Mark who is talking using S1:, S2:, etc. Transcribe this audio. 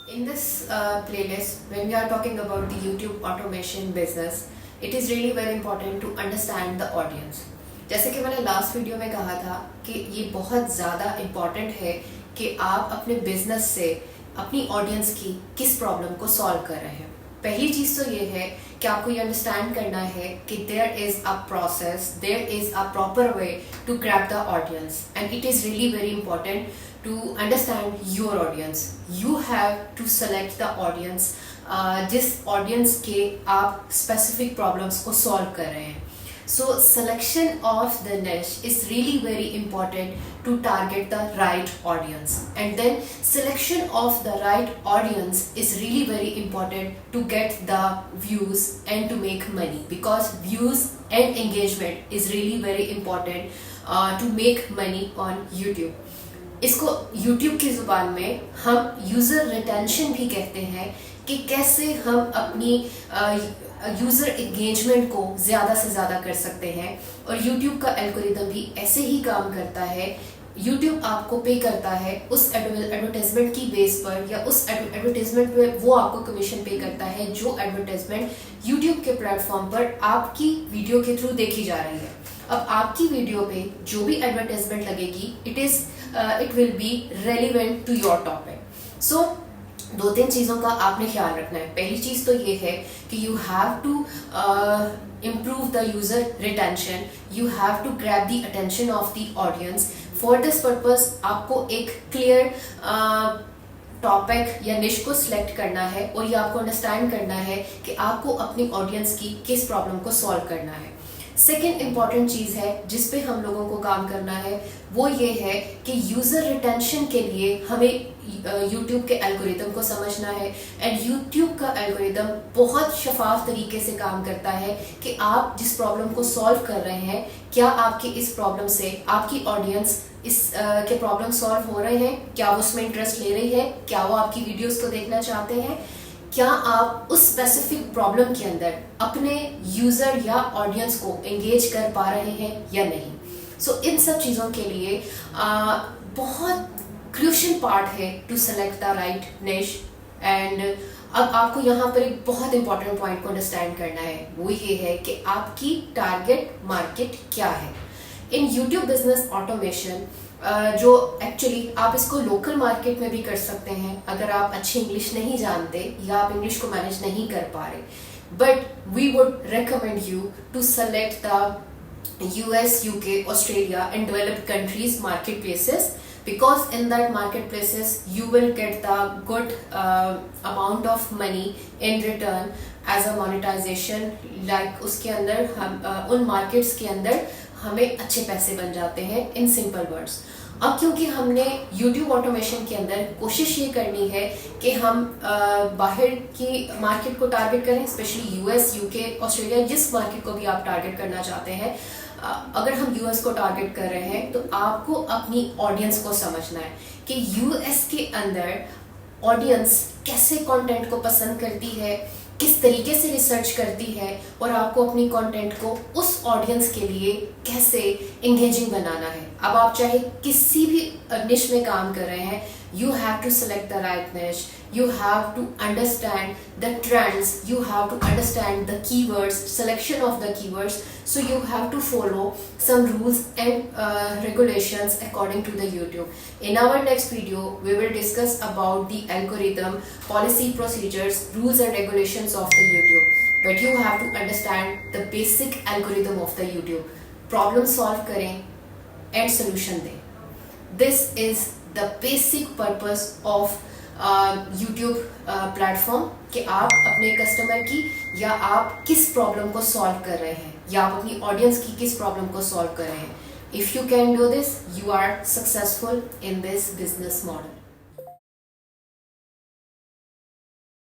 S1: In this playlist, when we are talking about the YouTube automation business, it is really very important to understand the audience. जैसे कि मैंने last video में कहा था कि ये बहुत ज़्यादा इम्पॉर्टेंट है कि आप अपने बिजनेस से अपनी ऑडियंस की किस प्रॉब्लम को सॉल्व कर रहे हैं. पहली चीज़ तो ये है कि आपको ये अंडरस्टैंड करना है कि there is a process, there is a proper way to grab the audience, and it is really very important to understand your audience. You have to select the audience जिस audience के आप specific problems को solve कर रहे हैं. So selection of the niche is really very important to target the right audience, and then selection of the right audience is really very important to get the views and to make money, because views and engagement is really very important to make money on YouTube. इसको YouTube की ज़ुबान में हम user retention भी कहते हैं कि कैसे हम अपनी यूज़र एंगेजमेंट को ज़्यादा से ज़्यादा कर सकते हैं. और YouTube का एल्गोरिदम भी ऐसे ही काम करता है. YouTube आपको पे करता है उस एडवर्टाइजमेंट की बेस पर, या उस एडवर्टाइजमेंट पे वो आपको कमीशन पे करता है जो एडवर्टाइजमेंट YouTube के प्लेटफॉर्म पर आपकी वीडियो के थ्रू देखी जा रही है. अब आपकी वीडियो पे जो भी एडवर्टाइजमेंट लगेगी, it will be relevant to your topic. So दो तीन चीज़ों का आपने ख्याल रखना है. पहली चीज़ तो ये है कि you have to improve the user retention, you have to grab the attention of the audience. For this purpose आपको एक clear टॉपिक या निश को सिलेक्ट करना है, और ये आपको अंडरस्टैंड करना है कि आपको अपनी ऑडियंस की किस प्रॉब्लम को सॉल्व करना है. सेकेंड इम्पॉर्टेंट चीज़ है जिस पे हम लोगों को काम करना है, वो ये है कि यूज़र रिटेंशन के लिए हमें YouTube के एल्गोरिदम को समझना है. एंड YouTube का एल्गोरिदम बहुत शफाफ तरीके से काम करता है कि आप जिस प्रॉब्लम को सॉल्व कर रहे हैं, क्या आपकी इस प्रॉब्लम से आपकी ऑडियंस इस के प्रॉब्लम सॉल्व हो रहे हैं, क्या वो उसमें इंटरेस्ट ले रही है, क्या वो आपकी वीडियोस को देखना चाहते हैं, क्या आप उस स्पेसिफिक प्रॉब्लम के अंदर अपने यूज़र या ऑडियंस को एंगेज कर पा रहे हैं या नहीं. सो इन सब चीज़ों के लिए बहुत क्रूशियल पार्ट है टू सेलेक्ट द राइट निश. एंड अब आपको यहाँ पर एक बहुत इंपॉर्टेंट पॉइंट को अंडरस्टैंड करना है, वो ये है कि आपकी टारगेट मार्केट क्या है. इन यूट्यूब बिजनेस ऑटोमेशन जो एक्चुअली आप इसको लोकल मार्केट में भी कर सकते हैं अगर आप अच्छी इंग्लिश नहीं जानते या आप इंग्लिश को मैनेज नहीं कर पा रहे. But we would recommend you to select the US, UK, Australia and developed countries marketplaces, because in that marketplaces you will get the good amount of money in return as a monetization. like उसके अंदर हम उन markets के अंदर हमें अच्छे पैसे बन जाते हैं इन सिंपल वर्ड्स. अब क्योंकि हमने YouTube ऑटोमेशन के अंदर कोशिश ये करनी है कि हम बाहर की मार्केट को टारगेट करें, स्पेशली US, UK, ऑस्ट्रेलिया, जिस मार्केट को भी आप टारगेट करना चाहते हैं. अगर हम US को टारगेट कर रहे हैं तो आपको अपनी ऑडियंस को समझना है कि US के अंदर ऑडियंस कैसे कंटेंट को पसंद करती है, किस तरीके से रिसर्च करती है, और आपको अपनी कंटेंट को उस ऑडियंस के लिए कैसे एंगेजिंग बनाना है. अब आप चाहे किसी भी निश में काम कर रहे हैं, you have to select the right niche, you have to understand the trends, you have to understand the keywords, selection of the keywords. So you have to follow some rules and regulations according to the YouTube. In our next video, we will discuss about the algorithm, policy, procedures, rules and regulations of the YouTube. But you have to understand the basic algorithm of the YouTube. Problem solve करें and solution दें. This is the basic purpose of YouTube platform कि आप अपने customer की या आप किस problem को सॉल्व कर रहे हैं, या आप अपनी ऑडियंस की किस प्रॉब्लम को सॉल्व कर रहे हैं. If you can do this, you are successful in this business model.